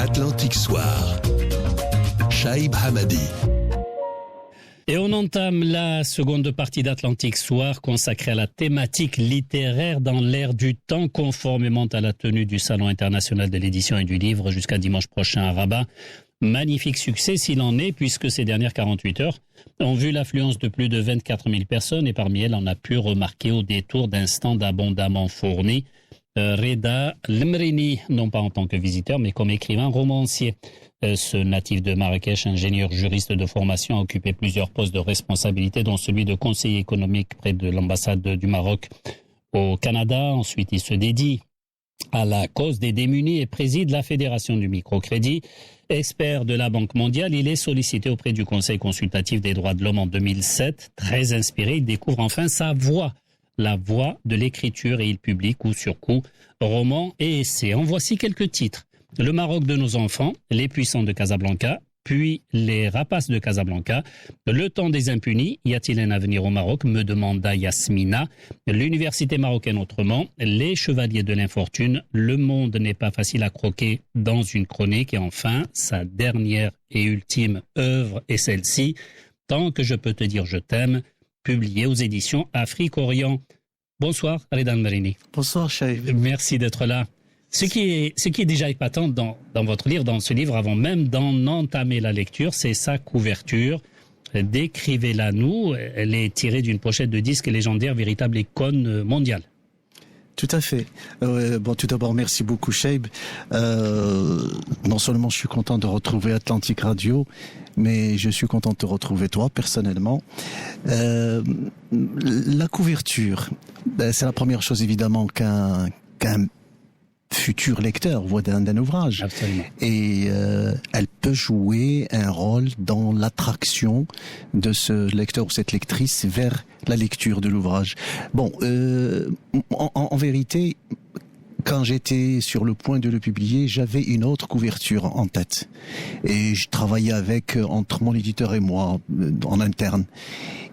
Atlantique Soir. Shaib Hamadi. Et on entame la seconde partie d'Atlantique Soir consacrée à la thématique littéraire dans l'ère du temps, conformément à la tenue du Salon international de l'édition et du livre jusqu'à dimanche prochain à Rabat. Magnifique succès s'il en est, puisque ces dernières 48 heures ont vu l'affluence de plus de 24 000 personnes et parmi elles on a pu remarquer au détour d'un stand abondamment fourni Reda Lemrini, non pas en tant que visiteur mais comme écrivain romancier. Ce natif de Marrakech, ingénieur juriste de formation, a occupé plusieurs postes de responsabilité, dont celui de conseiller économique près de l'ambassade du Maroc au Canada. Ensuite, il se dédie à la cause des démunis et préside la Fédération du microcrédit. Expert de la Banque mondiale, il est sollicité auprès du Conseil consultatif des droits de l'homme en 2007. Très inspiré, il découvre enfin sa voix, la voix de l'écriture, et il publie coup sur coup romans et essais. En voici quelques titres. Le Maroc de nos enfants, Les puissants de Casablanca, puis Les rapaces de Casablanca, Le temps des impunis, Y a-t-il un avenir au Maroc, me demanda Yasmina, L'université marocaine autrement, Les chevaliers de l'infortune, Le monde n'est pas facile à croquer dans une chronique, et enfin, sa dernière et ultime œuvre est celle-ci, Tant que je peux te dire je t'aime, publiée aux éditions Afrique-Orient. Bonsoir, Reda Lemrini. Bonsoir, Shaib. Merci d'être là. Ce qui est déjà épatant dans votre livre, dans ce livre, avant même d'en entamer la lecture, c'est sa couverture. Décrivez-la nous. Elle est tirée d'une pochette de disque légendaire, véritable icône mondiale. Tout à fait. Bon, tout d'abord, merci beaucoup, Shaib. Non seulement je suis content de retrouver Atlantique Radio, mais je suis content de te retrouver toi, personnellement. La couverture, c'est la première chose, évidemment, qu'un futur lecteur voit d'un ouvrage. Absolument. Et elle peut jouer un rôle dans l'attraction de ce lecteur ou cette lectrice vers la lecture de l'ouvrage. Bon, en vérité, quand j'étais sur le point de le publier, j'avais une autre couverture en tête. Et je travaillais entre mon éditeur et moi, en interne.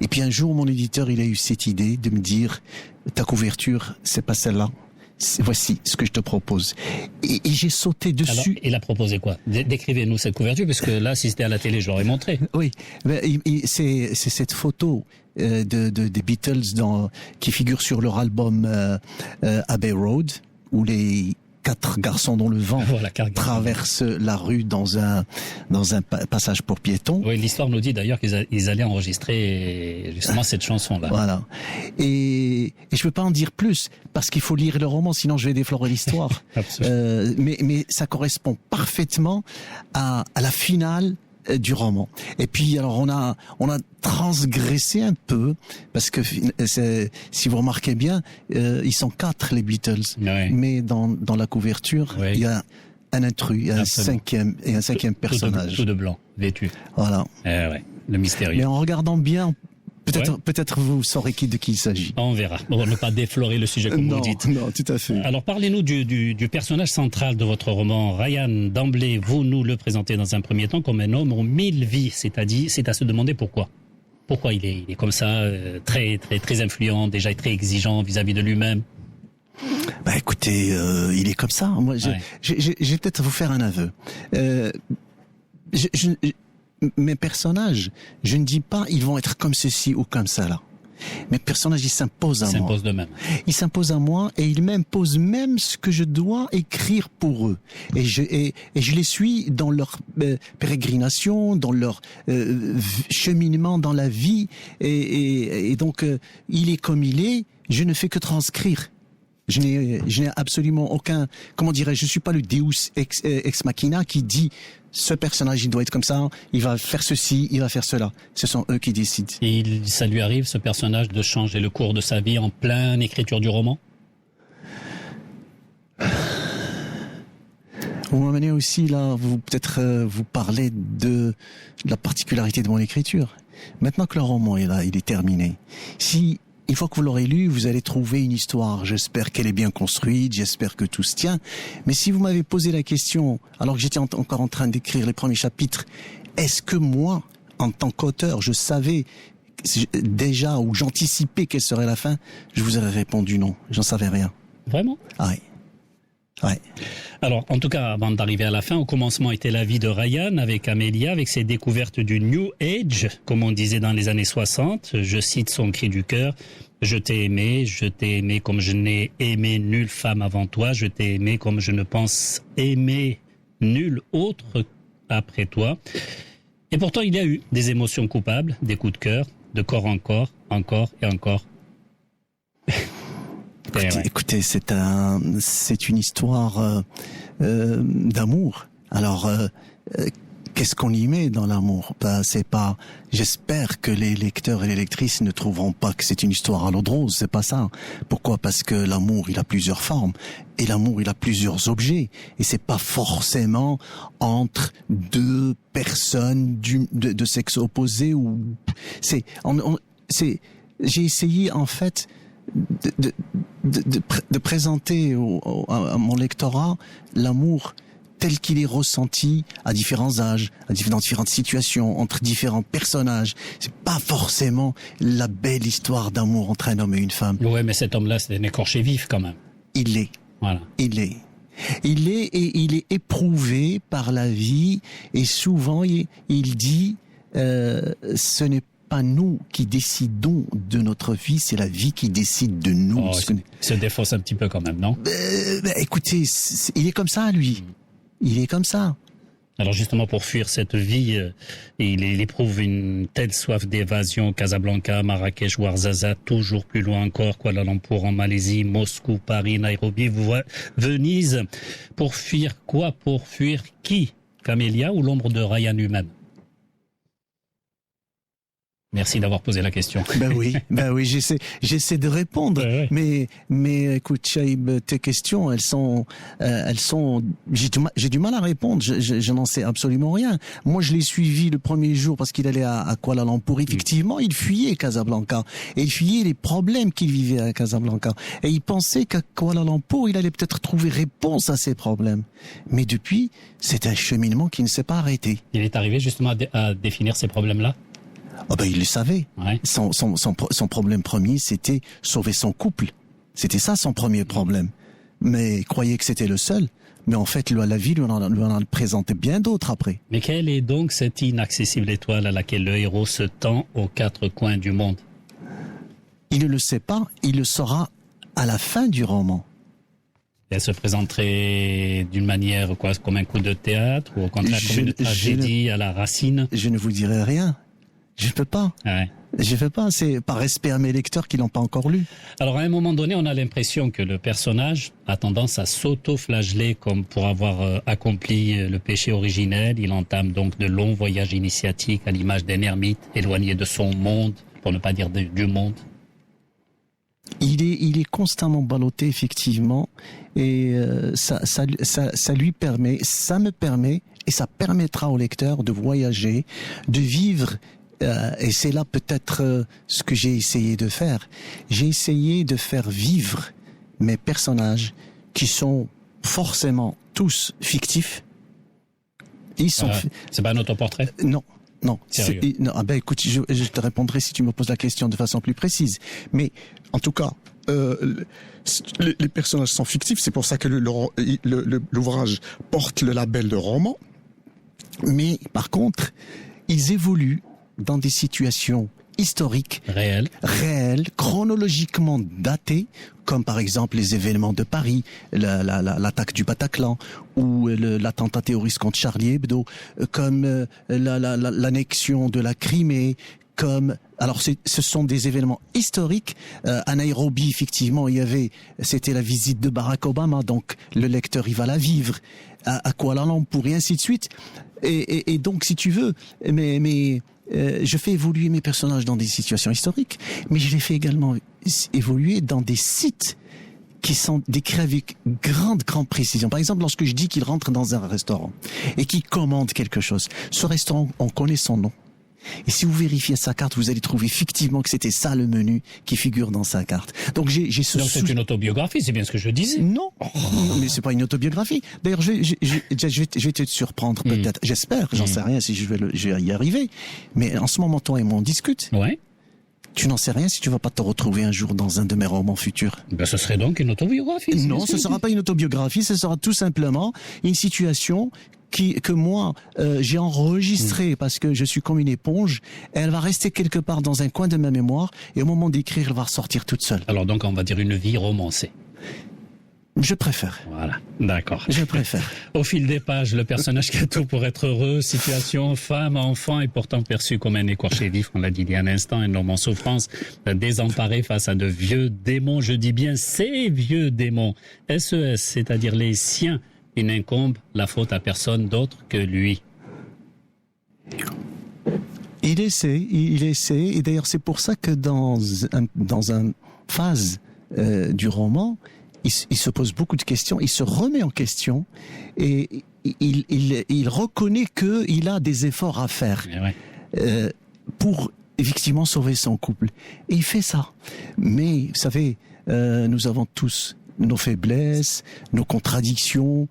Et puis un jour, mon éditeur, il a eu cette idée de me dire, ta couverture, c'est pas celle-là. Voici ce que je te propose. Et j'ai sauté dessus. Alors, il a proposé quoi? Décrivez-nous cette couverture, parce que là, si c'était à la télé, je l'aurais montré. Oui, c'est cette photo des Beatles qui figure sur leur album Abbey Road, où les 4 garçons dont le vent traversent la rue dans un passage pour piétons. Oui, l'histoire nous dit d'ailleurs qu'ils allaient enregistrer justement cette chanson-là. Voilà. Et je peux pas en dire plus parce qu'il faut lire le roman, sinon je vais déflorer l'histoire. Mais ça correspond parfaitement à la finale du roman. Et puis alors on a transgressé un peu parce que si vous remarquez bien, ils sont 4 les Beatles, oui. Mais dans la couverture, oui. Il y a un intrus, il y a un cinquième personnage. Tout de blanc, vêtu. Voilà. Ouais, le mystérieux. Mais en regardant bien, peut-être vous saurez de qui il s'agit. On verra. On ne pas déflorer le sujet comme vous dites. Non, tout à fait. Alors parlez-nous du personnage central de votre roman. Ryan, d'emblée, vous nous le présentez dans un premier temps comme un homme aux 1000 vies. C'est à se demander pourquoi. Pourquoi il est comme ça, très, très, très influent, déjà très exigeant vis-à-vis de lui-même. Bah écoutez, il est comme ça. Moi, je vais peut-être vous faire un aveu. Mes personnages, je ne dis pas ils vont être comme ceci ou comme ça là. Mes personnages, ils s'imposent à moi. Ils s'imposent à moi et ils m'imposent même ce que je dois écrire pour eux. Et je les suis dans leur pérégrination, dans leur cheminement dans la vie. Et donc, il est comme il est. Je ne fais que transcrire. Je n'ai absolument aucun, comment dirais-je, je suis pas le Deus ex machina qui dit ce personnage il doit être comme ça, il va faire ceci, il va faire cela. Ce sont eux qui décident. Et ça lui arrive, ce personnage, de changer le cours de sa vie en pleine écriture du roman? Vous m'amenez aussi là, peut-être vous parlez de la particularité de mon écriture. Maintenant que le roman est là, il est terminé. Une fois que vous l'aurez lu, vous allez trouver une histoire. J'espère qu'elle est bien construite, j'espère que tout se tient. Mais si vous m'avez posé la question, alors que j'étais encore en train d'écrire les premiers chapitres, est-ce que moi, en tant qu'auteur, je savais déjà ou j'anticipais quelle serait la fin? Je vous aurais répondu non, j'en savais rien. Vraiment? Ah oui. Ouais. Alors, en tout cas, avant d'arriver à la fin, au commencement était la vie de Ryan avec Amelia, avec ses découvertes du New Age, comme on disait dans les années 60. Je cite son cri du cœur. Je t'ai aimé comme je n'ai aimé nulle femme avant toi. Je t'ai aimé comme je ne pense aimer nulle autre après toi. Et pourtant, il y a eu des émotions coupables, des coups de cœur, de corps en corps, encore et encore. Écoutez, c'est une histoire d'amour. Alors, qu'est-ce qu'on y met dans l'amour? C'est pas. J'espère que les lecteurs et les lectrices ne trouveront pas que c'est une histoire à l'eau de rose. C'est pas ça. Pourquoi? Parce que l'amour, il a plusieurs formes et l'amour, il a plusieurs objets. Et c'est pas forcément entre deux personnes de sexe opposé ou. J'ai essayé en fait de présenter à mon lectorat l'amour tel qu'il est ressenti à différents âges, dans différentes situations, entre différents personnages. C'est pas forcément la belle histoire d'amour entre un homme et une femme. Ouais, mais cet homme-là, c'est un écorché vif quand même. Il l'est. Voilà. Il est éprouvé par la vie et souvent il dit ce n'est pas nous qui décidons de notre vie, c'est la vie qui décide de nous. Il se défausse un petit peu quand même, non? Écoutez, il est comme ça, lui. Il est comme ça. Alors justement, pour fuir cette vie, il éprouve une telle soif d'évasion. Casablanca, Marrakech, Ouarzazate, toujours plus loin encore, Kuala Lumpur en Malaisie, Moscou, Paris, Nairobi, Venise. Pour fuir quoi? Pour fuir qui? Camélia ou l'ombre de Ryan lui-même? Merci d'avoir posé la question. Ben oui, j'essaie de répondre. Ouais. Mais écoute, Chaïb, tes questions, elles sont, j'ai du mal à répondre. Je n'en sais absolument rien. Moi, je l'ai suivi le premier jour parce qu'il allait à Kuala Lumpur. Effectivement, il fuyait Casablanca et il fuyait les problèmes qu'il vivait à Casablanca. Et il pensait qu'à Kuala Lumpur, il allait peut-être trouver réponse à ses problèmes. Mais depuis, c'est un cheminement qui ne s'est pas arrêté. Il est arrivé justement à définir ces problèmes-là? Oh ben, il le savait. Ouais. Son problème premier, c'était sauver son couple. C'était ça son premier problème. Mais il croyait que c'était le seul. Mais en fait, la vie lui en a présenté bien d'autres après. Mais quelle est donc cette inaccessible étoile à laquelle le héros se tend aux quatre coins du monde? Il ne le sait pas. Il le saura à la fin du roman. Elle se présenterait d'une manière comme un coup de théâtre ou au contraire comme une tragédie à la Racine? Je ne vous dirai rien. Je peux pas. Ouais. Je fais pas. C'est par respect à mes lecteurs qui l'ont pas encore lu. Alors à un moment donné, on a l'impression que le personnage a tendance à s'auto-flageller comme pour avoir accompli le péché originel. Il entame donc de longs voyages initiatiques à l'image d'un ermite éloigné de son monde, pour ne pas dire du monde. Il est constamment ballotté effectivement, et ça lui permet, ça me permet, et ça permettra au lecteur de voyager, de vivre. Et c'est là peut-être ce que j'ai essayé de faire. J'ai essayé de faire vivre mes personnages qui sont forcément tous fictifs. Ils sont. C'est pas un autoportrait? Non. Sérieux? Ah ben écoute, je te répondrai si tu me poses la question de façon plus précise. Mais en tout cas, les personnages sont fictifs. C'est pour ça que l'ouvrage porte le label de roman. Mais par contre, ils évoluent dans des situations historiques, réelles, chronologiquement datées, comme par exemple les événements de Paris, l'attaque du Bataclan, ou l'attentat terroriste contre Charlie Hebdo, comme l'annexion de la Crimée, alors ce sont des événements historiques. À Nairobi, effectivement, c'était la visite de Barack Obama, donc le lecteur il va la vivre. À Kuala Lumpur et ainsi de suite. Et donc, si tu veux, je fais évoluer mes personnages dans des situations historiques, mais je les fais également évoluer dans des sites qui sont décrits avec grande précision. Par exemple, lorsque je dis qu'il rentre dans un restaurant et qu'il commande quelque chose, ce restaurant, on connaît son nom. Et si vous vérifiez sa carte, vous allez trouver effectivement que c'était ça le menu qui figure dans sa carte. Donc c'est une autobiographie, c'est bien ce que je disais. Non, mais c'est pas une autobiographie. D'ailleurs, je vais te surprendre peut-être. J'espère, j'en sais rien si je vais y arriver. Mais en ce moment, toi et moi, on discute. Ouais. Tu n'en sais rien si tu vas pas te retrouver un jour dans un de mes romans futurs. Ben, ce serait donc une autobiographie. Non, ce sera pas une autobiographie, ce sera tout simplement une situation que moi j'ai enregistrée parce que je suis comme une éponge. Elle va rester quelque part dans un coin de ma mémoire et au moment d'écrire, elle va ressortir toute seule. Alors donc on va dire une vie romancée. Je préfère. Voilà, d'accord. Je préfère. Au fil des pages, le personnage qui a tout pour être heureux, situation, femme, enfant, est pourtant perçu comme un écorché vif, on l'a dit il y a un instant, un homme en souffrance, désemparé face à de vieux démons, je dis bien ces vieux démons, SES, c'est-à-dire les siens, il n'incombe la faute à personne d'autre que lui. Il essaie, et d'ailleurs c'est pour ça que dans une phase du roman, il se pose beaucoup de questions, il se remet en question et il reconnaît qu'il a des efforts à faire pour effectivement sauver son couple. Et il fait ça. Mais vous savez, nous avons tous nos faiblesses, nos contradictions.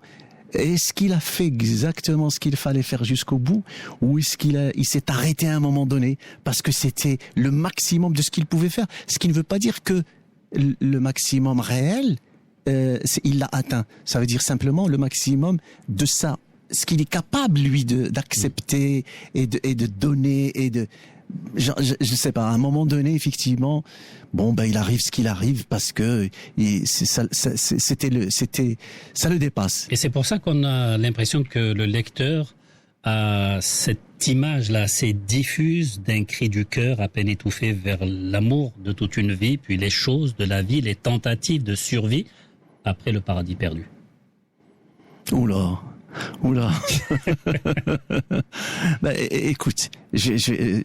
Est-ce qu'il a fait exactement ce qu'il fallait faire jusqu'au bout, ou est-ce il s'est arrêté à un moment donné parce que c'était le maximum de ce qu'il pouvait faire? Ce qui ne veut pas dire que le maximum réel, il l'a atteint. Ça veut dire simplement le maximum de ça, ce qu'il est capable lui d'accepter et de donner et de. Je sais pas. À un moment donné, effectivement, il arrive ce qu'il arrive parce que ça le dépasse. Et c'est pour ça qu'on a l'impression que le lecteur a cette image-là assez diffuse d'un cri du cœur à peine étouffé vers l'amour de toute une vie, puis les choses de la vie, les tentatives de survie après le paradis perdu. Oula. Écoute, je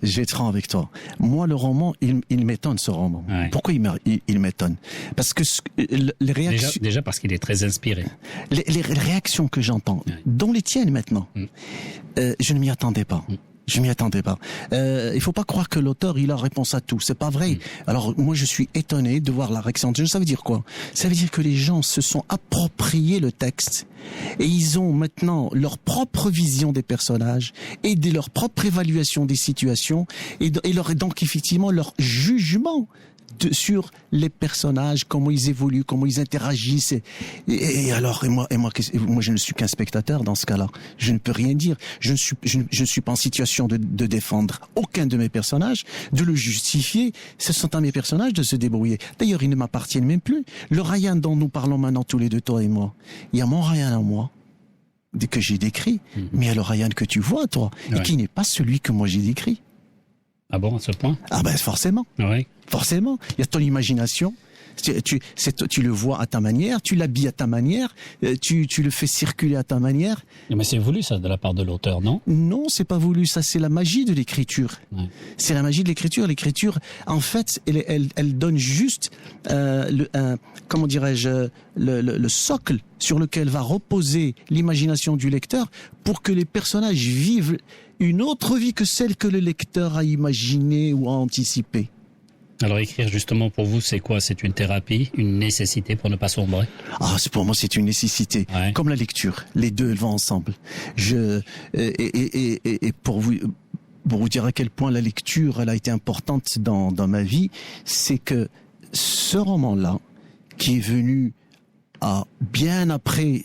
vais être franc avec toi. Moi, le roman, il m'étonne, ce roman. Ouais. Pourquoi il m'étonne? Parce que les réactions... Déjà parce qu'il est très inspiré. Les réactions que j'entends, dont les tiennes maintenant, je ne m'y attendais pas. Je m'y attendais pas. Il faut pas croire que l'auteur il a réponse à tout. C'est pas vrai. Alors moi je suis étonné de voir la réaction. Ça veut dire quoi? Ça veut dire que les gens se sont appropriés le texte et ils ont maintenant leur propre vision des personnages et leur propre évaluation des situations et donc effectivement leur jugement sur les personnages, comment ils évoluent, comment ils interagissent. Et moi, je ne suis qu'un spectateur dans ce cas-là. Je ne peux rien dire. Je ne suis pas en situation de défendre aucun de mes personnages, de le justifier. Ce sont à mes personnages de se débrouiller. D'ailleurs, ils ne m'appartiennent même plus. Le Ryan dont nous parlons maintenant tous les deux, toi et moi, il y a mon Ryan à moi, que j'ai décrit, mais il y a le Ryan que tu vois, toi, et qui n'est pas celui que moi j'ai décrit. Ah bon, à ce point? Ah ben forcément. Oui. Forcément. Il y a ton imagination. Tu le vois à ta manière, tu l'habilles à ta manière, tu le fais circuler à ta manière. Mais c'est voulu ça de la part de l'auteur, non? Non, c'est pas voulu. Ça, c'est la magie de l'écriture. Ouais. C'est la magie de l'écriture. L'écriture, en fait, elle donne juste comment dirais-je, le socle sur lequel va reposer l'imagination du lecteur pour que les personnages vivent une autre vie que celle que le lecteur a imaginée ou a anticipée. Alors écrire justement pour vous, c'est quoi? C'est une thérapie, une nécessité pour ne pas sombrer? Pour moi, c'est une nécessité. Ouais. Comme la lecture, les deux elles vont ensemble. Et pour vous dire à quel point la lecture elle a été importante dans ma vie, c'est que ce roman-là, qui est venu bien après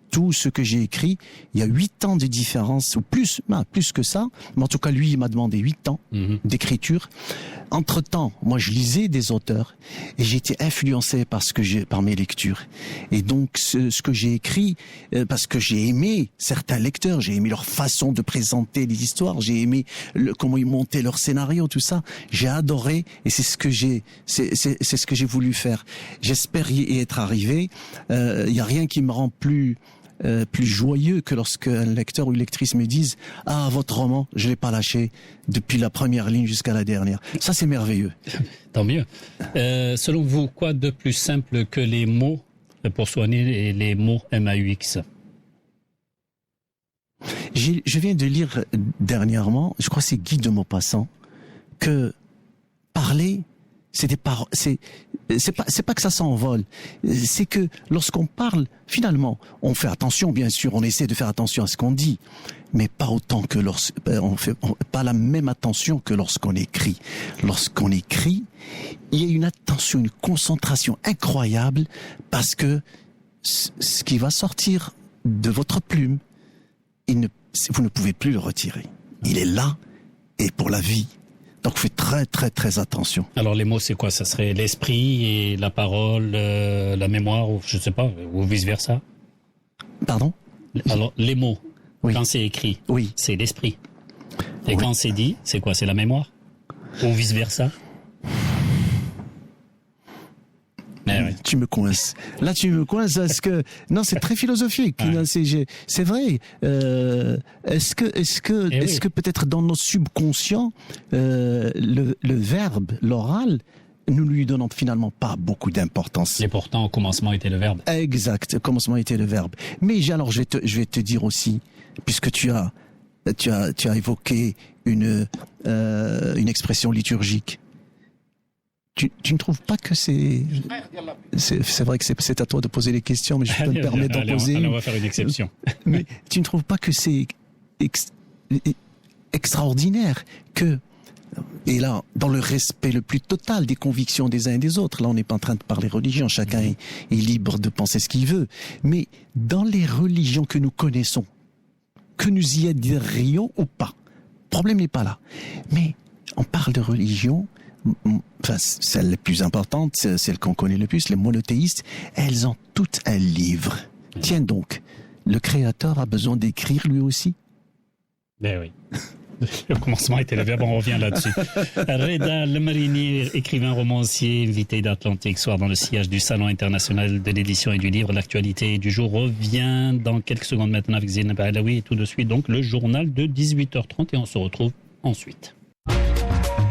tout ce que j'ai écrit, il y a 8 ans de différence, ou plus que ça, mais en tout cas lui il m'a demandé 8 ans d'écriture. Entre-temps, moi je lisais des auteurs et j'ai été influencé par mes lectures. Et donc ce que j'ai écrit, parce que j'ai aimé certains lecteurs, j'ai aimé leur façon de présenter les histoires, j'ai aimé comment ils montaient leur scénario, tout ça, j'ai adoré et c'est ce que j'ai voulu faire. J'espère y être arrivé. Il y a rien qui me rend plus joyeux que lorsque un lecteur ou une lectrice me dise « Ah, votre roman, je l'ai pas lâché depuis la première ligne jusqu'à la dernière. » Ça, c'est merveilleux. Tant mieux. Selon vous, quoi de plus simple que les mots pour soigner les mots MAUX? Je viens de lire dernièrement, je crois que c'est Guy de Maupassant, que parler, c'est pas que ça s'envole. C'est que lorsqu'on parle, finalement, on fait attention, bien sûr, on essaie de faire attention à ce qu'on dit, mais pas autant que pas la même attention que lorsqu'on écrit. Lorsqu'on écrit, il y a une attention, une concentration incroyable, parce que ce qui va sortir de votre plume, vous ne pouvez plus le retirer. Il est là, et pour la vie. Donc faites très très très attention. Alors les mots, c'est quoi? Ça serait l'esprit et la parole, la mémoire, ou je sais pas, ou vice versa? Pardon? Alors les mots, oui. Quand c'est écrit, oui. C'est l'esprit. Et oui. Quand c'est dit, c'est quoi? C'est la mémoire? Ou vice versa? Ouais. Tu me coinces. Là, tu me coinces parce que non, c'est très philosophique. Ouais. C'est vrai. Est-ce que peut-être dans nos subconscients, le verbe, l'oral, nous lui donnons finalement pas beaucoup d'importance. Et pourtant, au commencement était le verbe. Exact. Au commencement était le verbe. Mais alors, je vais te dire aussi, puisque tu as évoqué une expression liturgique. Tu ne trouves pas que c'est vrai que c'est à toi de poser les questions, mais je peux me permettre d'en poser. On va faire une exception. Mais tu ne trouves pas que c'est extraordinaire que, et là, dans le respect le plus total des convictions des uns et des autres, là on n'est pas en train de parler religion, chacun est libre de penser ce qu'il veut, mais dans les religions que nous connaissons, que nous y adhérions ou pas, le problème n'est pas là. Mais on parle de religion. Enfin, celle la plus importante, celle qu'on connaît le plus, les monothéistes, elles ont toutes un livre. Tiens donc, le Créateur a besoin d'écrire lui aussi? Ben oui. Le commencement était le verbe, on revient là-dessus. Reda Lemrini, écrivain romancier, invité d'Atlantique Soir dans le sillage du Salon international de l'édition et du livre. L'actualité du jour revient dans quelques secondes maintenant avec Zénab Alaoui et tout de suite donc le journal de 18h30 et on se retrouve ensuite.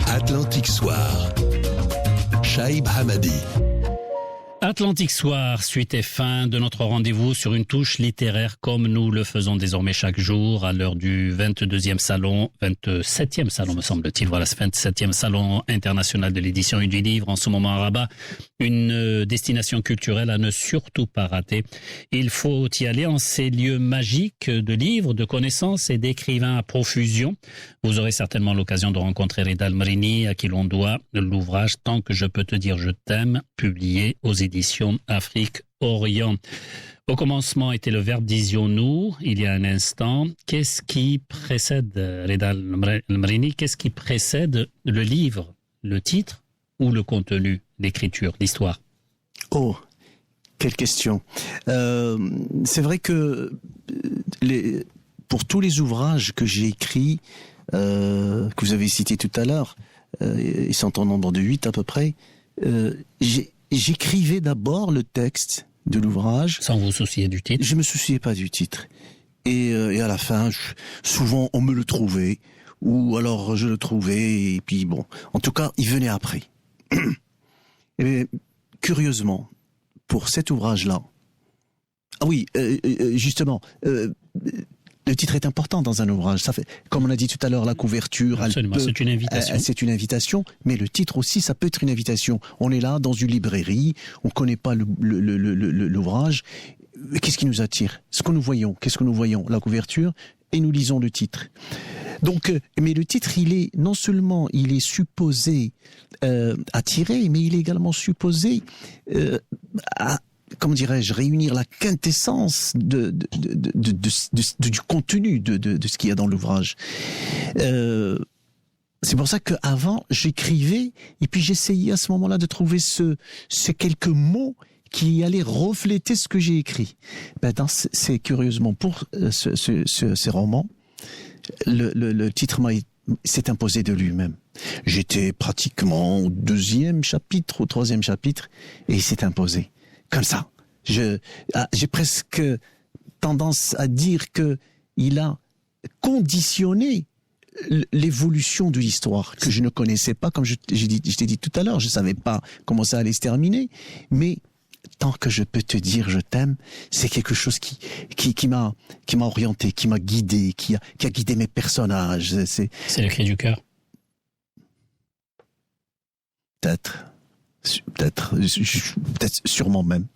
Atlantique Soir, Shaib Hamadi. Atlantique Soir, suite et fin de notre rendez-vous sur une touche littéraire comme nous le faisons désormais chaque jour à l'heure du 27e salon me semble-t-il, voilà, 27e salon international de l'édition et du livre en ce moment à Rabat. Une destination culturelle à ne surtout pas rater. Il faut y aller en ces lieux magiques de livres, de connaissances et d'écrivains à profusion. Vous aurez certainement l'occasion de rencontrer Reda Lemrini, à qui l'on doit l'ouvrage Tant que je peux te dire je t'aime, publié aux éditions Afrique-Orient. Au commencement était le verbe, disions-nous, il y a un instant. Qu'est-ce qui précède, Reda Lemrini, qu'est-ce qui précède le livre, le titre ou le contenu, l'écriture, l'histoire? Oh, quelle question. C'est vrai que pour tous les ouvrages que j'ai écrits, que vous avez cités tout à l'heure, ils sont au nombre de 8 à peu près, j'écrivais d'abord le texte de l'ouvrage. Sans vous soucier du titre? Je me souciais pas du titre. Et à la fin, souvent on me le trouvait, ou alors je le trouvais, et puis bon, en tout cas, il venait après. Et curieusement, pour cet ouvrage-là, justement, le titre est important dans un ouvrage. Ça fait, comme on a dit tout à l'heure, la couverture. Absolument, c'est une invitation. C'est une invitation, mais le titre aussi, ça peut être une invitation. On est là dans une librairie, on connaît pas l'ouvrage. Qu'est-ce qui nous attire? Ce que nous voyons. Qu'est-ce que nous voyons? La couverture, et nous lisons le titre. Donc, mais le titre, non seulement il est supposé attirer, mais il est également supposé comment dirais-je, réunir la quintessence du contenu de ce qu'il y a dans l'ouvrage. C'est pour ça qu'avant, j'écrivais, et puis j'essayais à ce moment-là de trouver ces quelques mots qui allaient refléter ce que j'ai écrit. C'est curieusement pour ce roman, le titre s'est imposé de lui-même. J'étais pratiquement au 2e chapitre, au 3e chapitre, et il s'est imposé. Comme ça. J'ai presque tendance à dire que il a conditionné l'évolution de l'histoire que je ne connaissais pas, comme je t'ai dit tout à l'heure, je savais pas comment ça allait se terminer, mais tant que je peux te dire je t'aime, c'est quelque chose qui m'a orienté, qui m'a guidé, qui a guidé mes personnages. C'est le cri du cœur. Peut-être. Peut-être, sûrement même.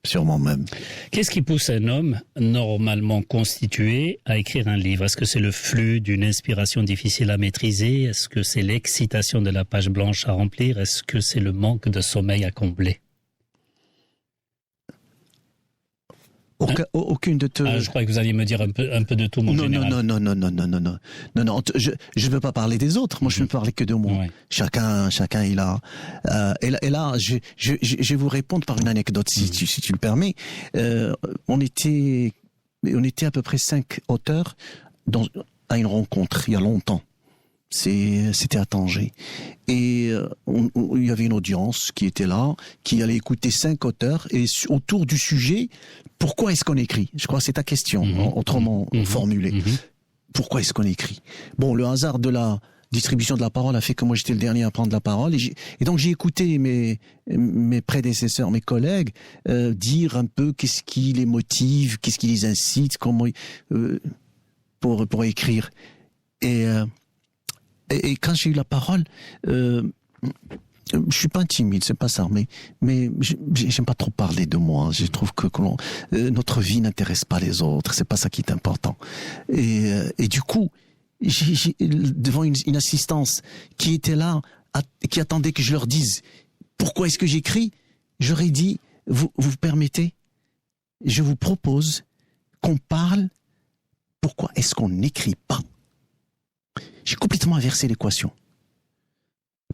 Sûrement même. Qu'est-ce qui pousse un homme normalement constitué à écrire un livre? Est-ce que c'est le flux d'une inspiration difficile à maîtriser? Est-ce que c'est l'excitation de la page blanche à remplir? Est-ce que c'est le manque de sommeil à combler? Aucune de te... je crois que vous alliez me dire un peu de tout, mon général. Non, je ne veux pas parler des autres. Moi, je ne peux parler que de moi. Ouais. Chacun, il a. Et là, je vais vous répondre par une anecdote, si tu le permets. On était à peu près 5 auteurs à une rencontre il y a longtemps. C'était à Tanger. Et il y avait une audience qui était là, qui allait écouter 5 auteurs, et autour du sujet, pourquoi est-ce qu'on écrit? Je crois que c'est ta question, autrement formulée. Pourquoi est-ce qu'on écrit? Bon, le hasard de la distribution de la parole a fait que moi j'étais le dernier à prendre la parole, et donc j'ai écouté mes prédécesseurs, mes collègues, dire un peu qu'est-ce qui les motive, qu'est-ce qui les incite, comment pour écrire. Et quand j'ai eu la parole, je suis pas timide, c'est pas ça, mais j'aime pas trop parler de moi. Je trouve que notre vie n'intéresse pas les autres, c'est pas ça qui est important. Et du coup, devant une assistance qui était là, qui attendait que je leur dise pourquoi est-ce que j'écris, j'aurais dit vous permettez, je vous propose qu'on parle pourquoi est-ce qu'on n'écrit pas. J'ai complètement inversé l'équation.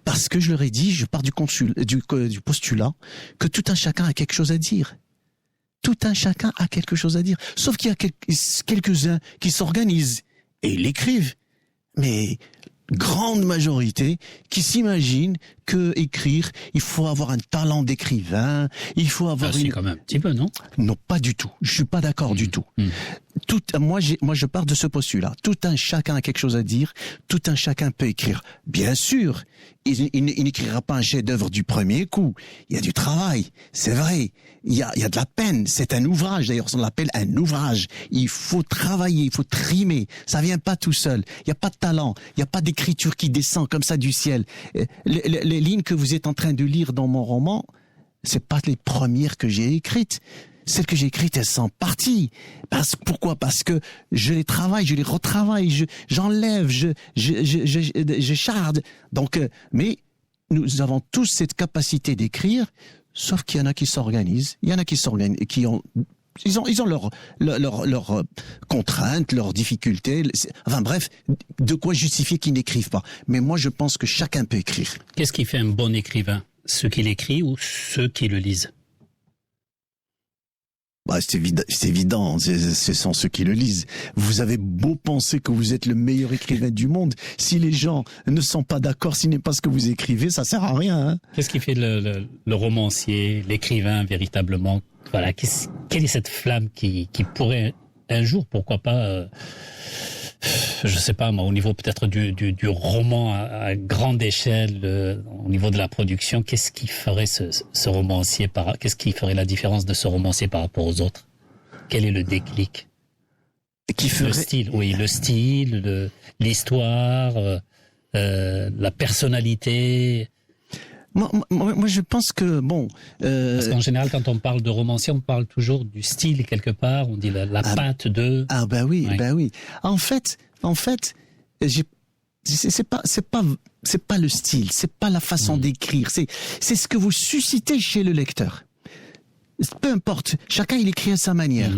Parce que je leur ai dit, je pars du postulat, que tout un chacun a quelque chose à dire. Tout un chacun a quelque chose à dire. Sauf qu'il y a quelques-uns qui s'organisent et l'écrivent. Mais grande majorité qui s'imaginent que écrire, il faut avoir un talent d'écrivain, il faut avoir quand même un petit peu, non? Non, pas du tout. Je suis pas d'accord du tout. Moi, je pars de ce postulat. Tout un chacun a quelque chose à dire. Tout un chacun peut écrire. Bien sûr, il n'écrira pas un chef-d'œuvre du premier coup. Il y a du travail, c'est vrai. Il y a de la peine. C'est un ouvrage. D'ailleurs, on l'appelle un ouvrage. Il faut travailler, il faut trimer. Ça vient pas tout seul. Il y a pas de talent. Il y a pas d'écriture qui descend comme ça du ciel. Les lignes que vous êtes en train de lire dans mon roman, c'est pas les premières que j'ai écrites. Celles que j'ai écrites, elles sont parties. Pourquoi? Parce que je les travaille, je les retravaille, j'enlève, je charde. Donc, mais nous avons tous cette capacité d'écrire, sauf qu'il y en a qui s'organisent. Il y en a qui s'organisent, ils ont leurs contraintes, leurs difficultés. Enfin bref, de quoi justifier qu'ils n'écrivent pas. Mais moi, je pense que chacun peut écrire. Qu'est-ce qui fait un bon écrivain? Ceux qui l'écrivent ou ceux qui le lisent? C'est évident, ce sont ceux qui le lisent. Vous avez beau penser que vous êtes le meilleur écrivain du monde, si les gens ne sont pas d'accord, s'il n'est pas ce que vous écrivez, ça sert à rien. Hein. Qu'est-ce qui fait le romancier, l'écrivain véritablement? Voilà, quelle est cette flamme qui pourrait un jour, pourquoi pas, je sais pas moi, au niveau peut-être du roman à grande échelle, au niveau de la production, qu'est-ce qui ferait ce romancier qu'est-ce qui ferait la différence de ce romancier par rapport aux autres? Quel est le déclic? Le style, l'histoire, la personnalité. Moi, je pense que parce qu'en général, quand on parle de romancier, on parle toujours du style quelque part. On dit la patte de. Ah ben oui. En fait, c'est pas le style, c'est pas la façon d'écrire, c'est ce que vous suscitez chez le lecteur. Peu importe, chacun il écrit à sa manière.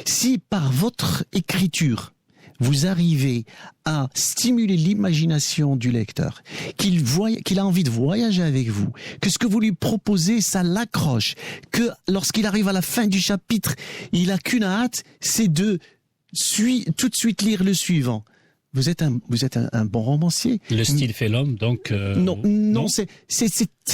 Si par votre écriture vous arrivez à stimuler l'imagination du lecteur, qu'il a envie de voyager avec vous, que ce que vous lui proposez, ça l'accroche, que lorsqu'il arrive à la fin du chapitre, il a qu'une hâte, c'est de tout de suite lire le suivant. Vous êtes un bon romancier. Le style fait l'homme, donc... Non, c'est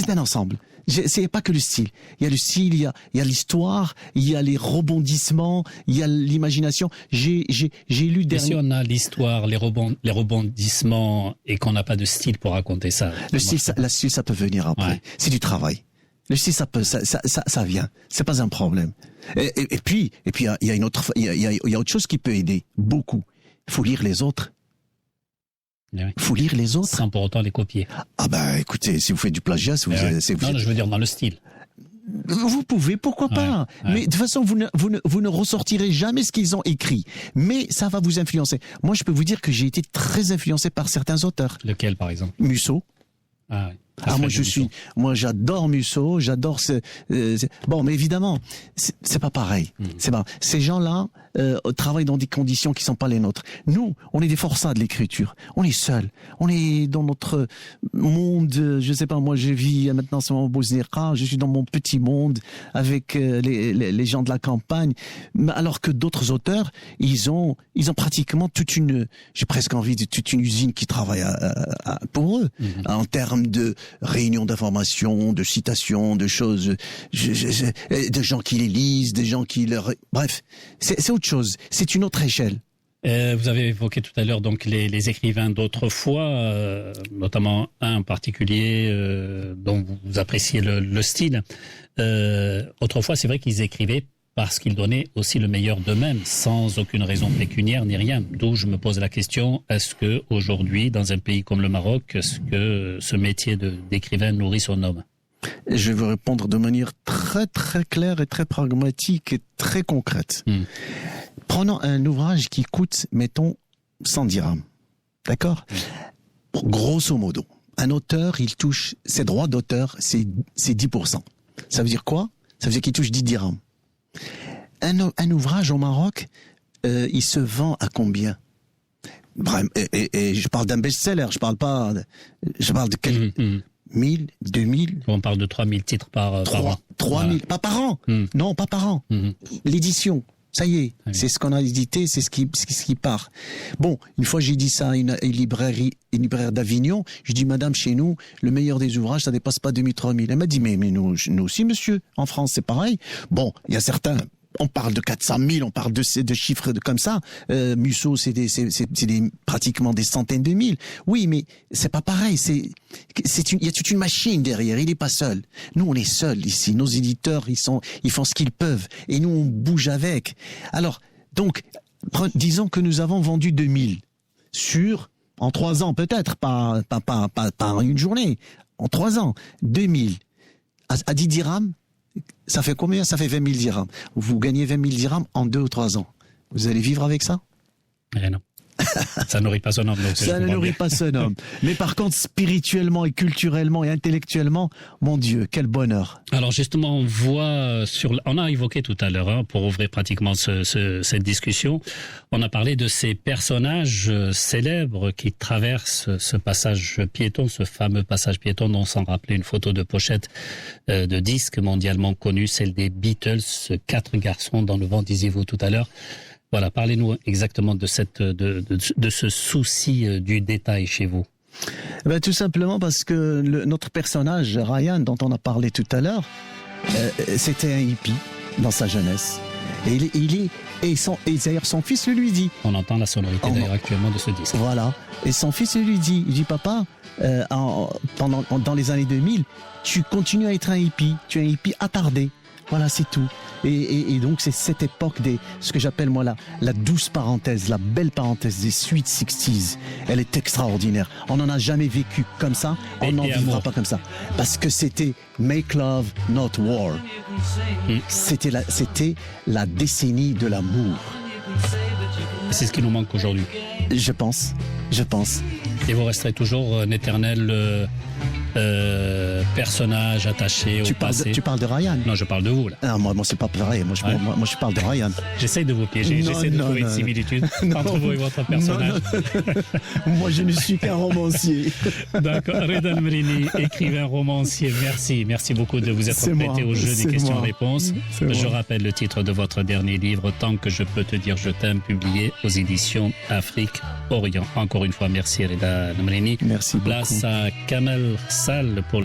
un ensemble. C'est pas que le style. Il y a le style, il y a l'histoire, il y a les rebondissements, il y a l'imagination. J'ai lu Et si on a l'histoire, les rebondissements et qu'on n'a pas de style pour raconter ça. Le style, ça peut venir après. Ouais. C'est du travail. Le style, ça vient. C'est pas un problème. Et puis, il y a autre chose qui peut aider beaucoup. Il faut lire les autres. Oui. Faut lire les autres. Sans pour autant les copier. Ah bah écoutez, si vous faites du plagiat, Non, je veux dire dans le style. Vous pouvez, pourquoi pas. Ouais. Mais de toute façon, vous ne ressortirez jamais ce qu'ils ont écrit. Mais ça va vous influencer. Moi, je peux vous dire que j'ai été très influencé par certains auteurs. Lequel, par exemple? Musso. Ah oui. Moi j'adore Musso, j'adore bon, mais évidemment, c'est pas pareil. C'est pas. Ces gens-là travaillent dans des conditions qui sont pas les nôtres. Nous, on est des forçats de l'écriture. On est seuls. On est dans notre monde. Je sais pas. Moi, je vis maintenant sur mon Bosnierka. Je suis dans mon petit monde avec les gens de la campagne. Alors que d'autres auteurs, ils ont pratiquement j'ai presque envie de toute une usine qui travaille pour eux en termes de réunions d'information, de citations, de choses, de gens qui les lisent, des gens qui bref, c'est autre chose, c'est une autre échelle. Vous avez évoqué tout à l'heure donc les écrivains d'autrefois, notamment un en particulier dont vous appréciez le style. Autrefois, c'est vrai qu'ils écrivaient parce qu'ils donnaient aussi le meilleur d'eux-mêmes, sans aucune raison pécuniaire ni rien. D'où je me pose la question, est-ce que aujourd'hui, dans un pays comme le Maroc, est-ce que ce métier d'écrivain nourrit son homme? Je vais vous répondre de manière très très claire et très pragmatique et très concrète. Prenons un ouvrage qui coûte, mettons, 100 dirhams. D'accord? Grosso modo, un auteur, il touche ses droits d'auteur, c'est 10%. Ça veut dire quoi? Ça veut dire qu'il touche 10 dirhams. Un ouvrage au Maroc, il se vend à combien? Et je parle d'un best-seller, je parle de quel... 1000, 2000... On parle de 3000 titres par an. 3000, pas par an. Non, pas par an. L'édition, ça y est, c'est ce qu'on a édité, c'est ce qui part. Bon, une fois j'ai dit ça à une libraire d'Avignon, je dis madame, chez nous, le meilleur des ouvrages, ça dépasse pas 2000, 3000. Elle m'a dit mais nous aussi monsieur, en France c'est pareil. Bon, il y a certains, on parle de 400 000, on parle de chiffres comme ça. Musso, c'est pratiquement des centaines de mille. Oui, mais c'est pas pareil. Il y a toute une machine derrière. Il est pas seul. Nous, on est seuls ici. Nos éditeurs, ils font ce qu'ils peuvent, et nous, on bouge avec. Alors, donc, disons que nous avons vendu 2000 en 3 ans peut-être, pas une journée. En 3 ans, 2000 à 10 dirhams. Ça fait combien? Ça fait 20 000 dirhams. Vous gagnez 20 000 dirhams en 2 ou 3 ans. Vous allez vivre avec ça? Non. Ça nourrit pas son homme. Donc ça ne nourrit pas son homme. Mais par contre, spirituellement et culturellement et intellectuellement, mon Dieu, quel bonheur. Alors justement, on voit on a évoqué tout à l'heure, pour ouvrir pratiquement cette discussion, on a parlé de ces personnages célèbres qui traversent ce passage piéton, ce fameux passage piéton dont s'en rappelait une photo de pochette de disque mondialement connue, celle des Beatles, 4 garçons dans le vent, disiez-vous tout à l'heure. Voilà, parlez-nous exactement de ce souci du détail chez vous. Tout simplement parce que notre personnage, Ryan, dont on a parlé tout à l'heure, c'était un hippie dans sa jeunesse. Et d'ailleurs son fils lui dit. On entend la sonorité d'ailleurs actuellement de ce disque. Voilà. Et son fils lui dit, papa, dans les années 2000, tu continues à être un hippie. Tu es un hippie attardé. Voilà, c'est tout. Et donc c'est cette époque ce que j'appelle moi la douce parenthèse, la belle parenthèse des Sweet 60s. Elle est extraordinaire. On n'en a jamais vécu comme ça. On n'en vivra pas comme ça. Parce que c'était Make Love, Not War. C'était la décennie de l'amour. C'est ce qui nous manque aujourd'hui. Je pense. Et vous resterez toujours un éternel personnage attaché au passé. Tu parles de Ryan? Non, je parle de vous là. Ah, moi c'est pas pareil. Moi je parle de Ryan. J'essaye de vous piéger. J'essaie de trouver une similitude entre vous et votre personnage. Moi je ne suis qu'un romancier. D'accord. Reda El-Mrini, écrivain, romancier. Merci beaucoup de vous être prêté au jeu des questions-réponses. Je rappelle le titre de votre dernier livre, Tant que je peux te dire je t'aime, publié aux éditions Afrique Orient. Encore une fois, merci Reda El-Mrini. Merci beaucoup. Place à Kamel Sall pour